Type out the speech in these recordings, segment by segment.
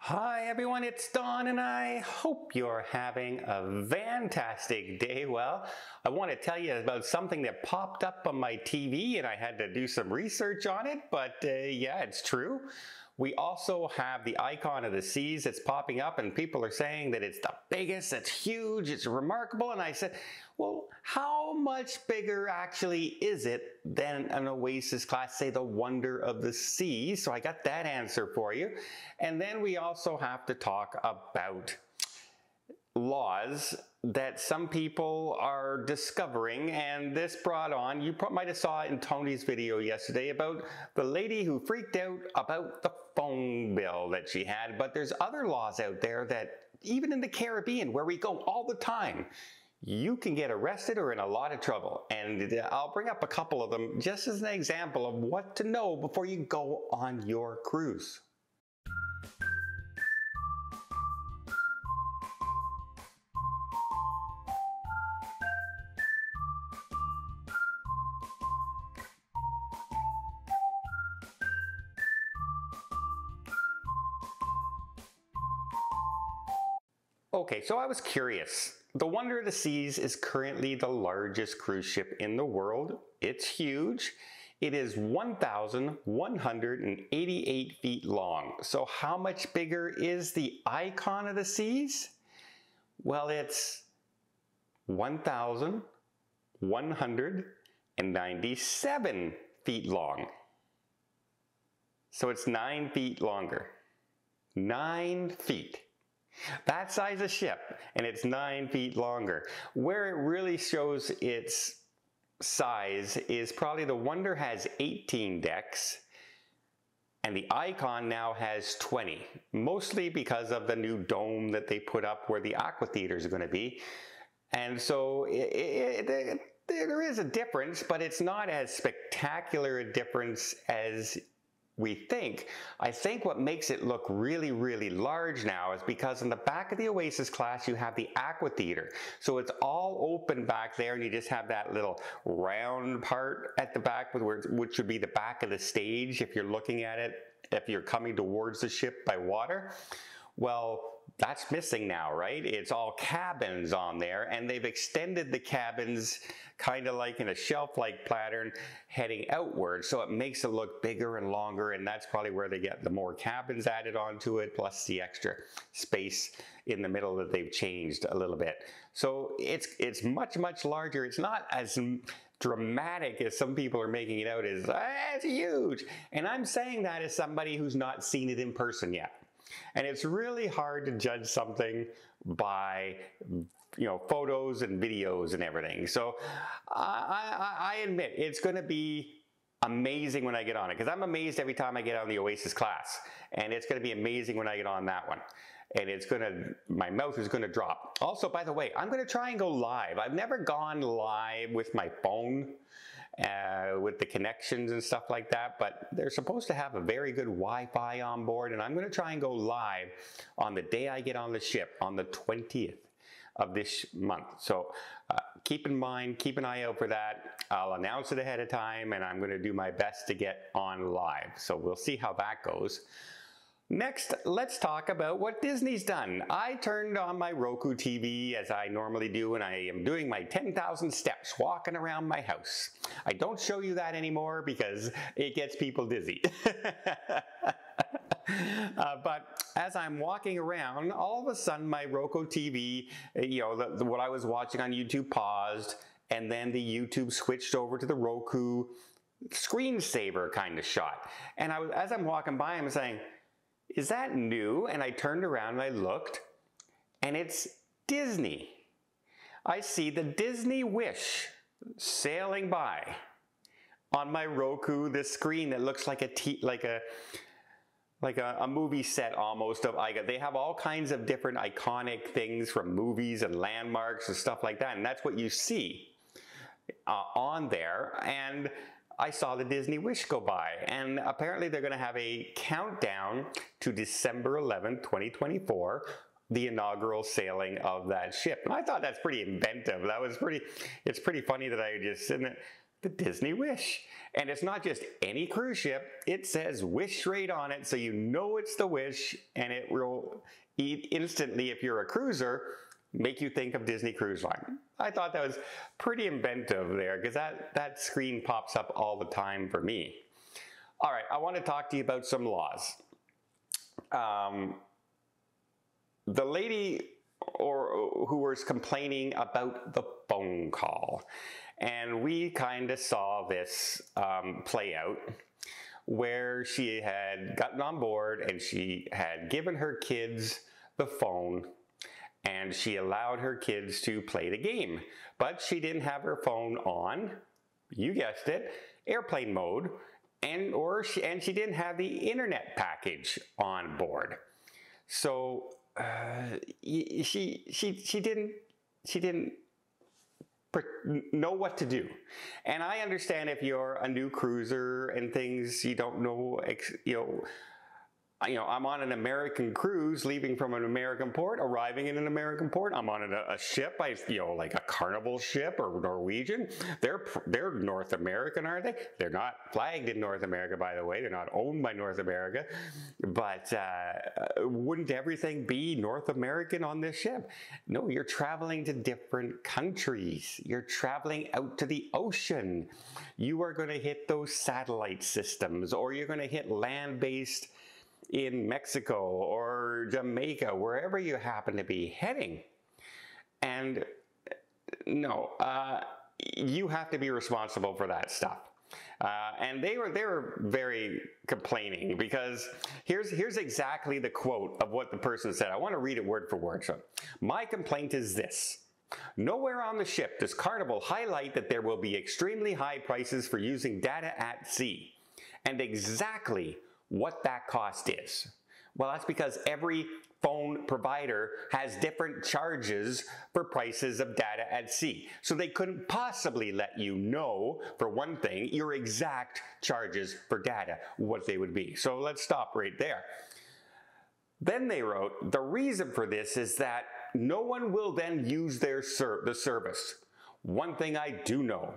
Hi everyone, it's Don and I hope you're having a fantastic day. Well, I want to tell you about something that popped up on my TV and I had to do some research on it, but yeah, it's true. We also have the icon of the seas that's popping up and people are saying that it's the biggest, it's huge, it's remarkable. And I said, well, how much bigger actually is it than an Oasis class, say the Wonder of the Seas? So I got that answer for you. And then we also have to talk about laws that some people are discovering, and this brought on, you might have saw it in Tony's video yesterday about the lady who freaked out about the phone bill that she had, but there's other laws out there that even in the Caribbean where we go all the time, you can get arrested or in a lot of trouble. And I'll bring up a couple of them just as an example of what to know before you go on your cruise. Okay, so I was curious. The Wonder of the Seas is currently the largest cruise ship in the world. It's huge. It is 1,188 feet long. So how much bigger is the Icon of the Seas? Well, it's 1,197 feet long. So it's 9 feet longer. 9 feet. That size of ship, and it's 9 feet longer. Where it really shows its size is probably the Wonder has 18 decks, and the Icon now has 20, mostly because of the new dome that they put up where the aqua theaters are going to be. And so there is a difference, but it's not as spectacular a difference as we think. I think what makes it look really, really large now is because in the back of the Oasis class, you have the aqua theater. So it's all open back there and you just have that little round part at the back, which would be the back of the stage if you're looking at it, if you're coming towards the ship by water. Well, that's missing now, right? It's all cabins on there, and they've extended the cabins kind of like in a shelf-like pattern heading outward, so it makes it look bigger and longer, and that's probably where they get the more cabins added onto it, plus the extra space in the middle that they've changed a little bit. So it's much, much larger. It's not as dramatic as some people are making it out as, it's huge. And I'm saying that as somebody who's not seen it in person yet. And it's really hard to judge something by, photos and videos and everything. So I admit it's going to be amazing when I get on it, because I'm amazed every time I get on the Oasis class, and it's going to be amazing when I get on that one. And my mouth is going to drop. Also, by the way, I'm going to try and go live. I've never gone live with my phone, with the connections and stuff like that, but they're supposed to have a very good Wi-Fi on board, and I'm going to try and go live on the day I get on the ship, on the 20th of this month. So keep in mind, keep an eye out for that. I'll announce it ahead of time, and I'm going to do my best to get on live. So we'll see how that goes. Next, let's talk about what Disney's done. I turned on my Roku TV as I normally do, and I am doing my 10,000 steps walking around my house. I don't show you that anymore because it gets people dizzy. But as I'm walking around, all of a sudden my Roku TV, what I was watching on YouTube paused, and then the YouTube switched over to the Roku screensaver kind of shot. And as I'm walking by, I'm saying, is that new? And I turned around and I looked, and it's Disney. I see the Disney Wish sailing by on my Roku, this screen that looks like a movie set almost they have all kinds of different iconic things from movies and landmarks and stuff like that, and that's what you see on there. And I saw the Disney Wish go by, and apparently they're going to have a countdown to December 11th, 2024, the inaugural sailing of that ship. And I thought that's pretty inventive. It's pretty funny that I just, the Disney Wish. And it's not just any cruise ship, it says Wish right on it, so you know it's the Wish, and it will instantly, if you're a cruiser, make you think of Disney Cruise Line. I thought that was pretty inventive there, because that screen pops up all the time for me. All right, I want to talk to you about some laws. The lady who was complaining about the phone call, and we kind of saw this play out, where she had gotten on board and she had given her kids the phone, and she allowed her kids to play the game, but she didn't have her phone on, you guessed it, airplane mode, and she didn't have the internet package on board. So she didn't know what to do. And I understand if you're a new cruiser and things, you don't know, I'm on an American cruise, leaving from an American port, arriving in an American port. I'm on a ship, like a Carnival ship or Norwegian. They're North American, aren't they? They're not flagged in North America, by the way. They're not owned by North America. But wouldn't everything be North American on this ship? No, you're traveling to different countries. You're traveling out to the ocean. You are going to hit those satellite systems, or you're going to hit land-based in Mexico or Jamaica, wherever you happen to be heading. And no, you have to be responsible for that stuff. And they were very complaining, because here's exactly the quote of what the person said. I want to read it word for word. So, my complaint is this: nowhere on the ship does Carnival highlight that there will be extremely high prices for using data at sea, and exactly what that cost is. Well, that's because every phone provider has different charges for prices of data at sea. So they couldn't possibly let you know, for one thing, your exact charges for data, what they would be. So let's stop right there. Then they wrote, the reason for this is that no one will then use the service. One thing I do know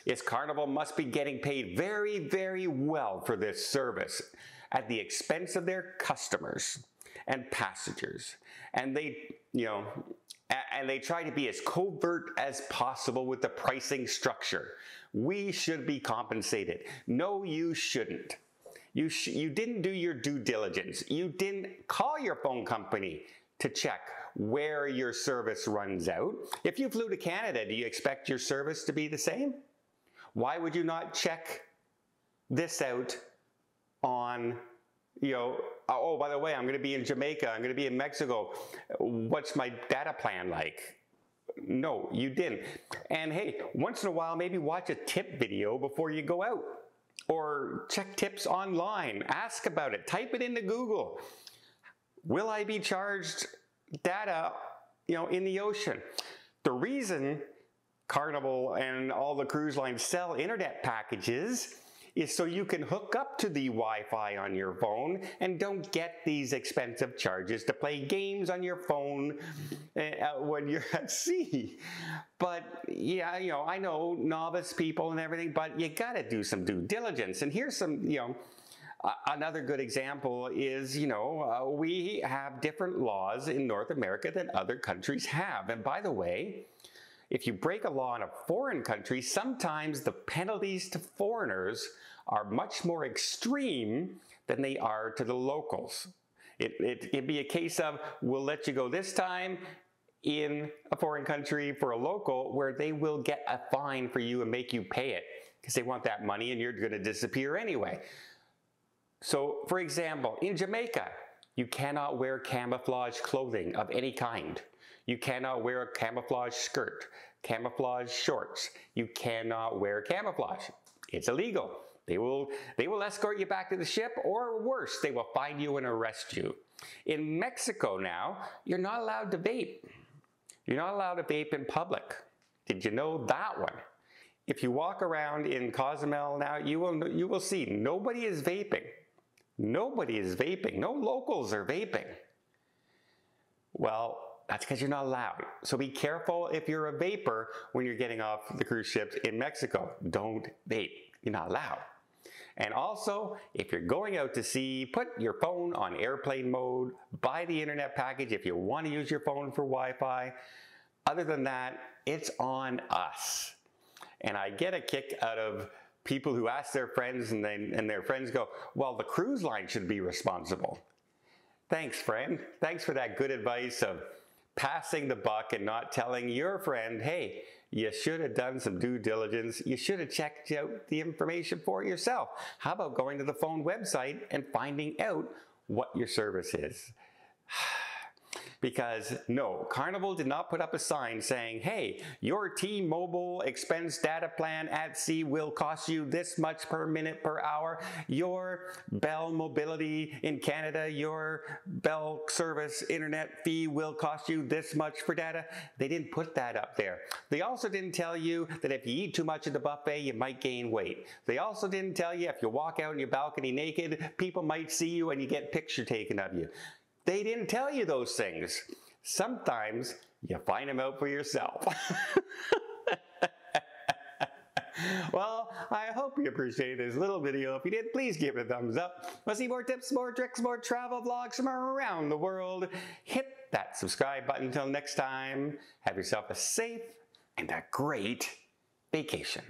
is Carnival must be getting paid very, very well for this service at the expense of their customers and passengers. And they try to be as covert as possible with the pricing structure. We should be compensated. No, you shouldn't. You didn't do your due diligence. You didn't call your phone company to check where your service runs out. If you flew to Canada, do you expect your service to be the same? Why would you not check this out on, oh, by the way, I'm going to be in Jamaica, I'm going to be in Mexico, what's my data plan like? No, you didn't. And hey, once in a while, maybe watch a tip video before you go out, or check tips online, ask about it, type it into Google. Will I be charged data, in the ocean? The reason Carnival and all the cruise lines sell internet packages is so you can hook up to the Wi-Fi on your phone and don't get these expensive charges to play games on your phone when you're at sea. But yeah, I know novice people and everything, but you gotta do some due diligence. And here's some, another good example is, we have different laws in North America than other countries have. And by the way, if you break a law in a foreign country, sometimes the penalties to foreigners are much more extreme than they are to the locals. It'd be a case of, we'll let you go this time in a foreign country for a local, where they will get a fine for you and make you pay it because they want that money and you're going to disappear anyway. So, for example, in Jamaica, you cannot wear camouflage clothing of any kind. You cannot wear a camouflage skirt, camouflage shorts. You cannot wear camouflage. It's illegal. They will escort you back to the ship, or worse, they will find you and arrest you. In Mexico now, you're not allowed to vape. You're not allowed to vape in public. Did you know that one? If you walk around in Cozumel now, you will see nobody is vaping. Nobody is vaping. No locals are vaping. Well, That's because you're not allowed. So be careful if you're a vapor when you're getting off the cruise ships in Mexico. Don't vape. You're not allowed. And also, if you're going out to sea, put your phone on airplane mode, buy the internet package if you want to use your phone for Wi-Fi. Other than that, it's on us. And I get a kick out of people who ask their friends and their friends go, well, the cruise line should be responsible. Thanks, friend. Thanks for that good advice of passing the buck and not telling your friend, hey, you should have done some due diligence. You should have checked out the information for yourself. How about going to the phone website and finding out what your service is? Because no, Carnival did not put up a sign saying, hey, your T-Mobile expense data plan at sea will cost you this much per minute per hour. Your Bell Mobility in Canada, your Bell service internet fee will cost you this much for data. They didn't put that up there. They also didn't tell you that if you eat too much at the buffet, you might gain weight. They also didn't tell you if you walk out on your balcony naked, people might see you and you get a picture taken of you. They didn't tell you those things. Sometimes you find them out for yourself. Well, I hope you appreciated this little video. If you did, please give it a thumbs up. Want to see more tips, more tricks, more travel vlogs from around the world? Hit that subscribe button. Until next time, have yourself a safe and a great vacation.